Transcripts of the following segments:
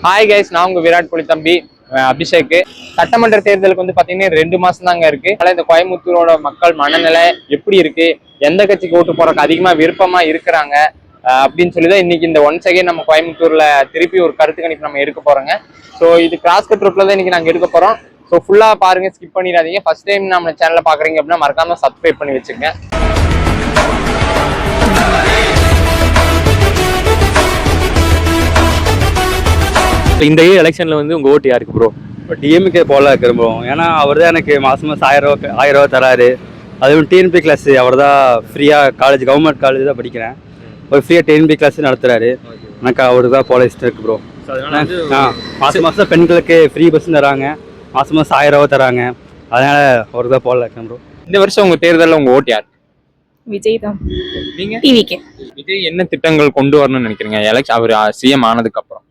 Hi guys, நான் உங்க விராட் கோலி தம்பி அபிஷேக். சட்டமன்ற தேர்தலுக்கு வந்து பாத்தீங்கன்னா 2 மாசம் தாங்க இருக்கு. அதனால இந்த கோயம்புத்தூரோட மக்கள் மனநிலை எப்படி இருக்கு, எந்த கட்சிக்கு ஓட்டு போறதுக்கு அதிகமா விருப்பமா இருக்கிறாங்க அப்படின்னு சொல்லிதான் இன்னைக்கு இந்த ஒன் செகண்ட் நம்ம கோயம்புத்தூர்ல திருப்பி ஒரு கருத்து கணிப்பு நம்ம எடுக்க போறோங்க. ஸோ இது கிராஸ் கட் ரூட்ல தான் இன்னைக்கு நாங்க எடுக்க போறோம். ஸோ ஃபுல்லா பாருங்க, ஸ்கிப் பண்ணிடாதீங்க. ஃபர்ஸ்ட் டைம் நம்ம சேனலை பாக்குறீங்க அப்படின்னா மறக்காம சப்ஸ்கிரைப் பண்ணி வச்சுக்கோங்க. இந்த எலெக்ஷன்ல வந்து உங்க ஓட்டு யாருக்கு ப்ரோ? டிஎம்கே போல விரும்புவோம். ஏன்னா அவர் தான் எனக்கு மாதம் 1000 ரூபா தராரு. அதுவும் டிஎன்பி கிளாஸ் அவர் தான் ஃப்ரீயாக காலேஜ், கவர்மெண்ட் காலேஜ் தான் படிக்கிறேன். ஒரு ஃப்ரீயாக டிஎன்பி கிளாஸ் நடத்துறாரு. எனக்கு அவருக்கு தான் போல இஷ்டம் இருக்கு ப்ரோ. மாதம் பெண்களுக்கு ஃப்ரீ பஸ் தராங்க, மாதம் 1000 ரூபா தராங்க. அதனால அவருக்கு தான் போல இருக்கேன் ப்ரோ. இந்த வருஷம் உங்க தேர்தலில் உங்க ஓட்டு யார்? விஜய் தான். நீங்க? டிவிகே. விஜய் என்ன திட்டங்கள் கொண்டு வரணும்னு நினைக்கிறீங்க அவர் சிஎம் ஆனதுக்கு அப்புறம்?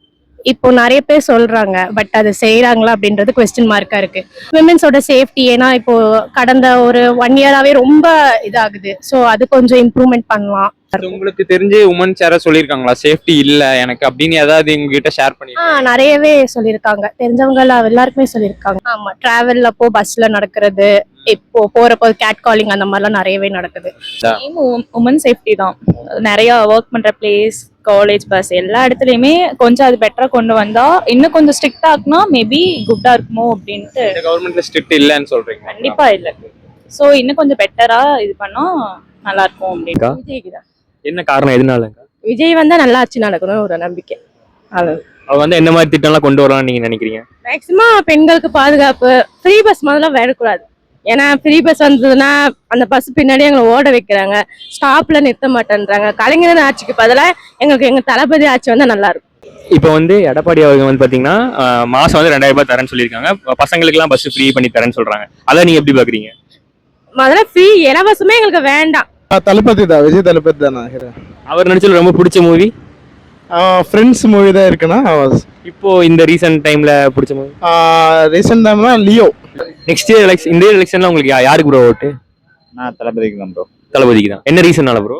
இப்போ நிறைய பேர் சொல்றாங்க, பட் அது செய்யறாங்களா அப்படின்றது கொஸ்டின் மார்க்கா இருக்கு. விமென்ஸோட சேஃப்டி, ஏன்னா இப்போ கடந்த ஒரு 1 இயராவே ரொம்ப இதாகுது. ஸோ அது கொஞ்சம் இம்ப்ரூவ்மெண்ட் பண்ணலாம். உங்களுக்கு தெரிஞ்சு உமன்ஸ் யாராவது சொல்லியிருக்காங்களா சேஃப்டி இல்ல எனக்கு அப்படின்னு ஏதாவது உங்ககிட்ட ஷேர் பண்ணி? நிறையவே சொல்லியிருக்காங்க, தெரிஞ்சவங்க எல்லாருக்குமே சொல்லியிருக்காங்க. ஆமா, டிராவல் அப்போ பஸ்ல நடக்கிறது, இப்போ போறப்போ கேட் காலிங் அந்த மாதிரிலாம் நிறையவே நடக்குது. உமன் சேஃப்டி தான். நிறைய ஒர்க் பண்ற பிளேஸ், காலேஜ், பஸ் எல்லா இடத்துலயுமே கொஞ்சம் அது பெட்டரா கொண்டு வந்தா, இன்னும் கொஞ்சம் ஸ்ட்ரிக்டா ஆக்குனா மேபி குட்டா இருக்குமோ அப்படின்ட்டு. கவர்மெண்ட்ல ஸ்ட்ரிக்ட் இல்லன்னு சொல்றீங்க? கண்டிப்பா இல்ல. சோ இன்னும் கொஞ்சம் பெட்டரா இது பண்ணா நல்லா இருக்கும் அப்படின்னு. விஜய்க்கு தான். என்ன காரணம், எதனால? விஜய் வந்தா நல்லா ஆட்சி நடக்கணும் ஒரு நம்பிக்கை. அவர் வந்து என்ன மாதிரி திட்டம்லாம் கொண்டு வரலாம்னு நீங்க நினைக்கிறீங்க? மேக்சிமம் பெண்களுக்கு பாதுகாப்பு, ஃப்ரீ பஸ் முதல்ல வரக்கூடாது. ஏன்னா ஃப்ரீ பஸ் வந்ததுன்னா அந்த பஸ் பின்னாடி எங்களை ஓட வைக்கிறாங்க, ஸ்டாப்ல நிறுத்த மாட்டேன்றாங்க. கலைஞர் ஆட்சிக்கு பதிலாக எங்க தளபதி ஆட்சி வந்தா நல்லா இருக்கும். இப்போ வந்து எடப்பாடி அவங்க வந்து பாத்தீங்கன்னா மாசம் வந்து 2000 ரூபாய் தரேன்னு சொல்லியிருக்காங்க. பசங்களுக்கு எல்லாம் பஸ் ஃப்ரீ பண்ணி தரேன்னு சொல்றாங்க. அதை நீங்க எப்படி பாக்குறீங்க? முதல்ல ஃப்ரீ இலவசமே எங்களுக்கு வேண்டாம். தளபதி தான், விஜய் தளபதி தான். அவர் நடிச்சது ரொம்ப பிடிச்ச மூவி ஃப்ரெண்ட்ஸ் மூவி தான் இருக்குன்னா. இப்போ இந்த ரீசன்ட் டைம்ல பிடிச்ச மூவி ரீசெண்ட் டைம்னா லியோ. நெக்ஸ்ட் இயர் இந்த எலெக்ஷன்ல உங்களுக்கு யாருக்கு ப்ரோ ஓட்டு? நான் தளபதிக்கு தான் ப்ரோ. தளபதிக்கு தான். என்ன ரீசன்னால ப்ரோ?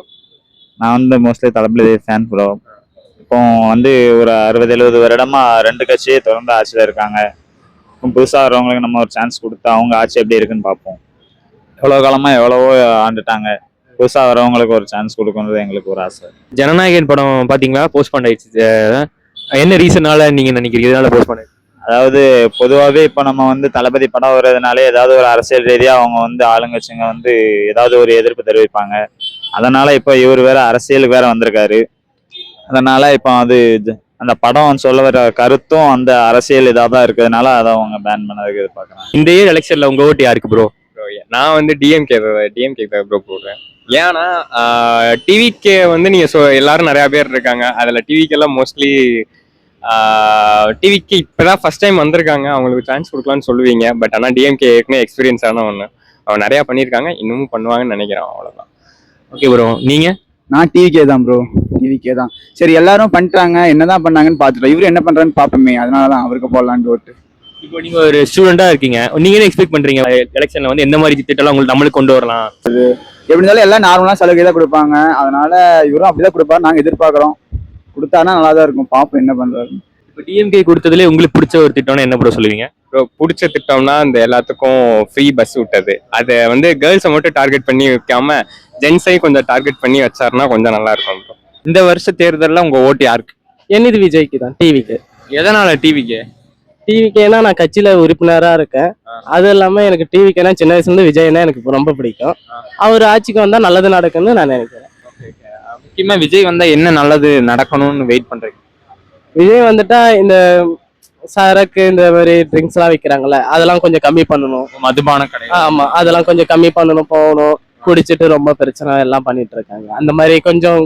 நான் வந்து மோஸ்ட்லி தளபதி ஃபேன் ப்ரோ. இப்போ வந்து ஒரு 60-70 வருடமா 2 கட்சியே தொடர்ந்து ஆட்சியில் இருக்காங்க. இப்போ புதுசாக வரவங்களுக்கு நம்ம ஒரு சான்ஸ் கொடுத்தா அவங்க ஆட்சி எப்படி இருக்குன்னு பார்ப்போம். எவ்வளோ காலமாக எவ்வளவோ ஆண்டுட்டாங்க. புதுசாக வரவங்களுக்கு ஒரு சான்ஸ் கொடுக்கணுன்றது எங்களுக்கு ஒரு ஆசை. ஜனநாயகன் படம் பாத்தீங்களா? போஸ்ட் பண்ண என்ன ரீசனால நீங்க நினைக்கிறீங்க இதனால போஸ்ட் பண்ண? அதாவது பொதுவாகவே இப்போ நம்ம வந்து தளபதி படம் வர்றதுனாலே ஏதாவது ஒரு அரசியல் ரீதியாக அவங்க வந்து ஆளுங்கட்சிங்க வந்து ஏதாவது ஒரு எதிர்ப்பு தெரிவிப்பாங்க. அதனால இப்போ இவர் வேற அரசியலுக்கு வேற வந்திருக்காரு. அதனால இப்போ அது அந்த படம் சொல்ல வர கருத்தும் அந்த அரசியல் இதாக தான் இருக்கிறதுனால அதை அவங்க பேன் பண்ணதுக்கு எதிர்பார்க்குறாங்க. இந்த இயர் எலெக்ஷன்ல உங்க ஓட்டு யாருக்கு ப்ரோ? நான் வந்து டிஎம்கே ப்ரோ போடுறேன். ஏன்னா டிவிக்கே வந்து நீங்க எல்லாரும் நிறைய பேர் இருக்காங்க. அதுல டிவிக்கெல்லாம் மோஸ்ட்லி டிவிக்கு இப்பதான் ஃபர்ஸ்ட் டைம் வந்திருக்காங்க, அவங்களுக்கு சான்ஸ் கொடுக்கலாம்னு சொல்லுவீங்க. பட் ஆனால் டிஎம்கே ஏற்கனவே எக்ஸ்பீரியன்ஸ் ஆன ஒன்று, அவங்க நிறையா பண்ணியிருக்காங்க, இன்னமும் பண்ணுவாங்கன்னு நினைக்கிறேன். அவ்வளோதான். ஓகே ப்ரோ, நீங்க? நான் டிவிகே தான் ப்ரோ. டிவிகே தான். சரி, எல்லாரும் பண்ணிட்டாங்க, என்னதான் பண்ணாங்கன்னு பார்த்துட்டோம். இவர் என்ன பண்றான்னு பார்ப்போமே, அதனால தான் அவருக்கு போடலான்னு ஓட்டு. இப்போ நீங்க ஒரு ஸ்டூடெண்டா இருக்கீங்க, நீங்க என்ன எக்ஸ்பெக்ட் பண்றீங்க எலெக்ஷன்ல வந்து எந்த மாதிரி திட்டம் உங்களுக்கு நம்மளுக்கு கொண்டு வரலாம்? எப்படி இருந்தாலும் எல்லாம் நார்மலா சலுகை தான் கொடுப்பாங்க. அதனால இவரும் அப்படிதான் கொடுப்பாரு. நாங்க எதிர்பார்க்கிறோம், கொடுத்தானா நல்லா தான் இருக்கும். பார்ப்போம் என்ன பண்றாரு. இப்போ டிஎம்கே கொடுத்ததுல உங்களுக்கு பிடிச்ச ஒரு திட்டம்னா என்ன ப்ரோ சொல்லுவீங்க? ப்ரோ பிடிச்ச திட்டம்னா இந்த எல்லாத்துக்கும் ஃப்ரீ பஸ் விட்டது. அதை வந்து கேர்ள்ஸை மட்டும் டார்கெட் பண்ணி வைக்காம ஜென்ஸையும் கொஞ்சம் டார்கெட் பண்ணி வச்சாருன்னா கொஞ்சம் நல்லா இருக்கும் ப்ரோ. இந்த வருஷ தேர்தலில் உங்க ஓட்டு யாருக்கு? என்னது விஜய்க்கு தான். டிவிக்கு. எதனால டிவிக்கு? டிவிக்கேனா நான் கட்சியில உறுப்பினரா இருக்கேன். அது இல்லாம எனக்கு டிவிக்கேனா சின்ன வயசுல இருந்து விஜய்னா எனக்கு ரொம்ப பிடிக்கும். அவர் ஆட்சிக்கு வந்தா நல்லது நடக்கும்னு நான் நினைக்கிறேன். முக்கியமா விஜய் வந்தா என்ன நல்லது நடக்கணும்னு வெயிட் பண்றீங்க? விஜய் வந்துட்டா இந்த சரக்கு இந்த மாதிரி ட்ரிங்க்ஸ் எல்லாம் விற்கிறாங்கல்ல, அதெல்லாம் கொஞ்சம் கம்மி பண்ணணும். மதுபான கடை. ஆமா, அதெல்லாம் கொஞ்சம் கம்மி பண்ணணும். போகணும், குடிச்சிட்டு ரொம்ப பிரச்சனை எல்லாம் பண்ணிட்டு இருக்காங்க. அந்த மாதிரி கொஞ்சம்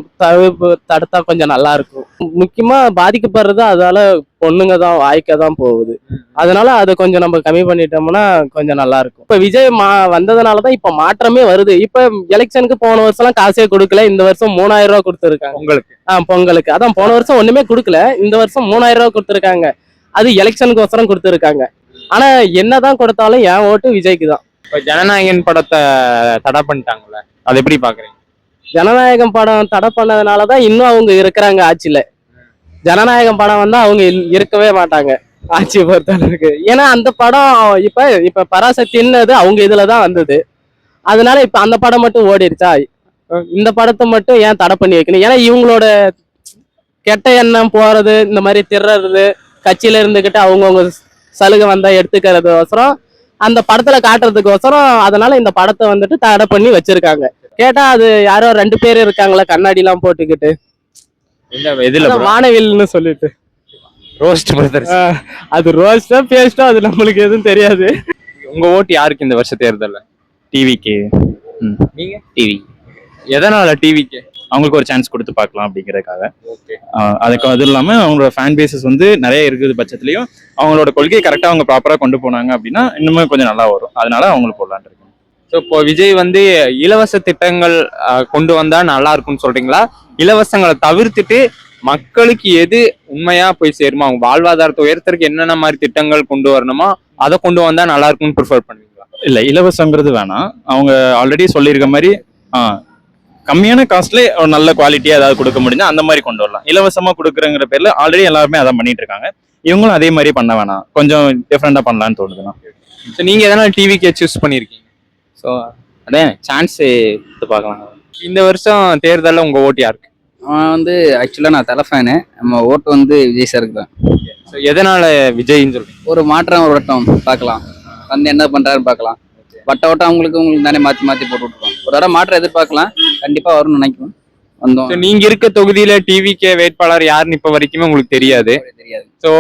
தடுத்தா கொஞ்சம் நல்லா இருக்கும். முக்கியமா பாதிக்கப்படுறது அதால பொண்ணுங்க தான், வாய்க்க தான் போகுது. அதனால அதை கொஞ்சம் நம்ம கம்மி பண்ணிட்டோம்னா கொஞ்சம் நல்லா இருக்கும். இப்ப விஜய் வந்ததுனாலதான் இப்ப மாற்றமே வருது. இப்ப எலெக்ஷனுக்கு போன வருஷம் எல்லாம் காசே கொடுக்கல, இந்த வருஷம் 3000 ரூபாய் கொடுத்துருக்காங்க உங்களுக்கு. பொங்கலுக்கு. அதான் போன வருஷம் ஒண்ணுமே கொடுக்கல, இந்த வருஷம் 3000 ரூபாய் கொடுத்துருக்காங்க. அது எலெக்ஷனுக்கு ஒசரம் கொடுத்துருக்காங்க. ஆனா என்னதான் கொடுத்தாலும் என் ஓட்டு விஜய்க்கு தான். இப்போ ஜனநாயகன் படத்தை தடை பண்ணிட்டாங்கல்ல, அதை எப்படி பாக்குறீங்க? ஜனநாயகம் படம் தடை பண்ணதுனாலதான் இன்னும் அவங்க இருக்கிறாங்க ஆட்சியில. ஜனநாயகம் படம் வந்தா அவங்க இருக்கவே மாட்டாங்க ஆட்சியை பொறுத்தளவுக்கு. ஏன்னா அந்த படம் இப்ப பராசக்தின்னது அவங்க இதுலதான் வந்தது. அதனால இப்ப அந்த படம் மட்டும் ஓடிடுச்சா, இந்த படத்தை மட்டும் ஏன் தடை பண்ணி வைக்கணும்? ஏன்னா இவங்களோட கெட்ட எண்ணம் போறது, இந்த மாதிரி திர்றது, கட்சியில இருந்துகிட்டு அவங்கவுங்க சலுகை வந்தா எடுத்துக்கிறதுக்கோசரம் அந்த படத்துல காட்டுறதுக்கோசரம், அதனால இந்த படத்தை வந்துட்டு தடை பண்ணி வச்சிருக்காங்க. கேட்டா அது யாரோ 2 பேர் இருக்காங்களா கண்ணாடி எல்லாம் போட்டுக்கிட்டு, எதுல வானவில்னு சொல்லிட்டு ரோஸ்ட் பிரதர்ஸ். அது ரோஸ்டோ பேஸ்டோ அது நம்மளுக்கு எதுவும் தெரியாது. உங்க ஓட்டு யாருக்கு இந்த வருஷ தேர்தல்ல? டிவிக்கு. நீங்க டிவி. எதனால டிவிக்கு? அவங்களுக்கு ஒரு சான்ஸ் கொடுத்து பார்க்கலாம் அப்படிங்கிறதுக்காக. ஓகே. அதுவும் இல்லாமல் அவங்களோட ஃபேன் பேசஸ் வந்து நிறைய இருக்குது பட்சத்துலையும் அவங்களோட கொள்கையை கரெக்டாக அவங்க ப்ராப்பராக கொண்டு போனாங்க அப்படின்னா இன்னுமே கொஞ்சம் நல்லா வரும். அதனால அவங்களுக்கு போடலான் இருக்கேன். ஸோ இப்போ விஜய் வந்து இலவச திட்டங்கள் கொண்டு வந்தா நல்லா இருக்கும்னு சொல்றீங்களா? இலவசங்களை தவிர்த்துட்டு மக்களுக்கு எது உண்மையா போய் சேருமா, அவங்க வாழ்வாதாரத்தை உயர்த்தறதுக்கு என்னென்ன மாதிரி திட்டங்கள் கொண்டு வரணுமோ அதை கொண்டு வந்தா நல்லா இருக்கும்னு ப்ரிஃபர் பண்ணுவீங்களா? இல்லை, இலவசங்கிறது வேணாம். அவங்க ஆல்ரெடி சொல்லியிருக்க மாதிரி கம்மியான காஸ்ட்ல ஒரு நல்ல குவாலிட்டியா ஏதாவது கொடுக்க முடிஞ்சா அந்த மாதிரி கொண்டு வரலாம். இலவசமா கொடுக்குறங்கிற பேர்ல ஆல்ரெடி எல்லாருமே அதான் பண்ணிட்டு இருக்காங்க. இவங்களும் அதே மாதிரி பண்ண வேணாம், கொஞ்சம் டிஃப்ரெண்டா பண்ணலாம்னு தோணுதுண்ணா. ஸோ நீங்க எதனால டிவிக்கே சூஸ் பண்ணியிருக்கீங்க? ஸோ அதே சான்ஸ் எடுத்து பார்க்கலாம். இந்த வருஷம் தேர்தலில் உங்க ஓட்டு யாருக்கு? அவன் வந்து ஆக்சுவலாக நான் தலை ஃபேனு. நம்ம ஓட்டு வந்து விஜய் சாருக்கு தான். ஸோ எதனால விஜய்ன்னு சொல்றீங்க? ஒரு மாற்றம் ஒரு வட்டம் பார்க்கலாம், வந்து என்ன பண்ணுறாருன்னு பார்க்கலாம். வட்ட வட்டம் உங்களுக்கு தானே மாற்றி மாற்றி போட்டு விட்டுருவோம். ஒரு தடவை மாற்றம் எதிர்பார்க்கலாம், கண்டிப்பாக வரும்னு நினைக்கும். வந்தோம். ஸோ நீங்க இருக்க தொகுதியில டிவிக்கே வேட்பாளர் யாருன்னு இப்ப வரைக்குமே உங்களுக்கு தெரியாது. தெரியாது. ஸோ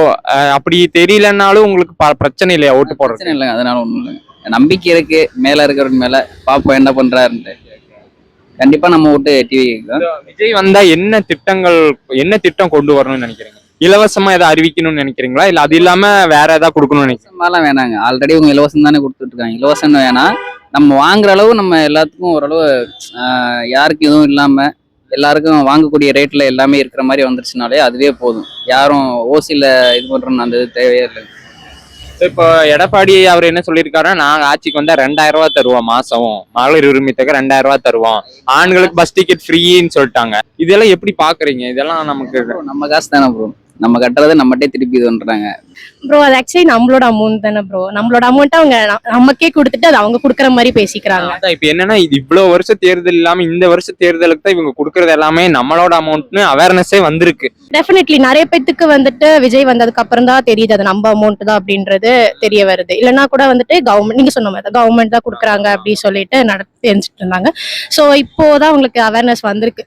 அப்படி தெரியலன்னாலும் உங்களுக்கு பிரச்சனை இல்லையா ஓட்டு போடுறது? பிரச்சனை இல்லைங்க, அதனால ஒன்றும் இல்லைங்க. நம்பிக்கை இருக்கு மேல இருக்கிறவங்க மேல, பாப்போம் என்ன பண்றாருன்ட்டு. கண்டிப்பா நம்ம ஓட்டு டிவி தான். விஜய் வந்தா என்ன திட்டம் கொண்டு வரணும்னு நினைக்கிறீங்க? இலவசமா ஏதாவது அறிவிக்கணும்னு நினைக்கிறீங்களா, இல்ல அது இல்லாம வேற ஏதாவது கொடுக்கணும்னு நினைக்கிறீங்க? இலவசமாலாம் வேணாங்க, ஆல்ரெடி இவங்க இலவசம் தானே கொடுத்துட்டு இருக்காங்க. இலவசம் வேணாம், நம்ம வாங்குற அளவு நம்ம எல்லாத்துக்கும் ஓரளவு யாருக்கு எதுவும் இல்லாம எல்லாருக்கும் வாங்கக்கூடிய ரேட்ல எல்லாமே இருக்கிற மாதிரி வந்துருச்சுனாலே அதுவே போதும். யாரும் ஓசியில இது பண்றோம்னு அந்த இது தேவையே இல்லை. இப்போ எடப்பாடி அவர் என்ன சொல்லியிருக்காருன்னா, நாங்க ஆட்சிக்கு வந்தா 2000 ரூபாய் தருவோம் மாசம், மகளிர் உரிமை தொகை 2000 ரூபாய் தருவோம், ஆண்களுக்கு பஸ் டிக்கெட் ஃப்ரீன்னு சொல்லிட்டாங்க. இதெல்லாம் எப்படி பாக்குறீங்க? இதெல்லாம் நமக்கு நம்ம காசு தானே ப்ரோ, நம்ம கட்டுறதை நம்மகிட்டே திருப்பி இது பண்றாங்க ப்ரோ. அது ஆக்சுவலி நம்மளோட அமௌண்ட் தானே ப்ரோ. நம்மளோட அமௌண்ட் அவங்க நமக்கே கொடுத்துட்டு அது அவங்க கொடுக்குற மாதிரி பேசிக்கிறாங்க. அதான் இப்ப என்னன்னா, இது இவ்வளவு வருஷ தேர்தல் இல்லாம இந்த வருஷ தேர்தலுக்கு தான் இவங்க கொடுக்கறது எல்லாமே நம்மளோட அமௌண்ட்னு அவேர்னஸே வந்திருக்கு. டெஃபினெட்லி நிறைய பேத்துக்கு வந்துட்டு விஜய் வந்ததுக்கு அப்புறம் தான் தெரியுது அது நம்ம அமௌண்ட் தான் அப்படின்றது தெரிய வருது. இல்லைன்னா கூட வந்துட்டு கவர்மெண்ட், நீங்க சொன்ன மாதிரி கவர்மெண்ட் தான் கொடுக்குறாங்க அப்படின்னு சொல்லிட்டு தெரிஞ்சுட்டு இருந்தாங்க. ஸோ இப்போதான் அவங்களுக்கு அவேர்னஸ் வந்திருக்கு.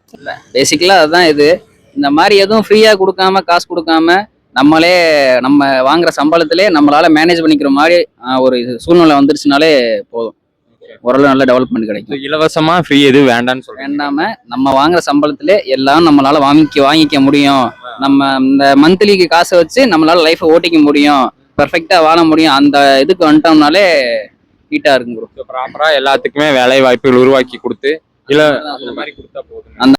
பேசிக்கலா அதுதான் இது. இந்த மாதிரி எதுவும் ஃப்ரீயா கொடுக்காம, காசு கொடுக்காம நம்மளே நம்ம வாங்குற சம்பளத்திலே நம்மளால மேனேஜ் பண்ணிக்கிற மாதிரி ஒரு சூழ்நிலை வந்துருச்சுனாலே போதும், ஓரளவு நல்ல டெவலப்மெண்ட் கிடைக்கும். இலவசமா ஃப்ரீ எதுவும் வேண்டாம்னு சொல்றேன். வேண்டாம நம்ம வாங்குற சம்பளத்திலே எல்லாம் நம்மளால வாங்கிக்க முடியும். நம்ம இந்த மந்த்லிக்கு காசை வச்சு நம்மளால லைஃபை ஓட்டிக்க முடியும், பெர்ஃபெக்டா வாழ முடியும். அந்த இதுக்கு வந்துட்டோம்னாலே நீட்டா இருக்கும் ப்ரோ. ப்ராப்பரா எல்லாத்துக்குமே வேலை வாய்ப்புகள் உருவாக்கி கொடுத்து இல்ல அந்த மாதிரி கொடுத்தா போதும்.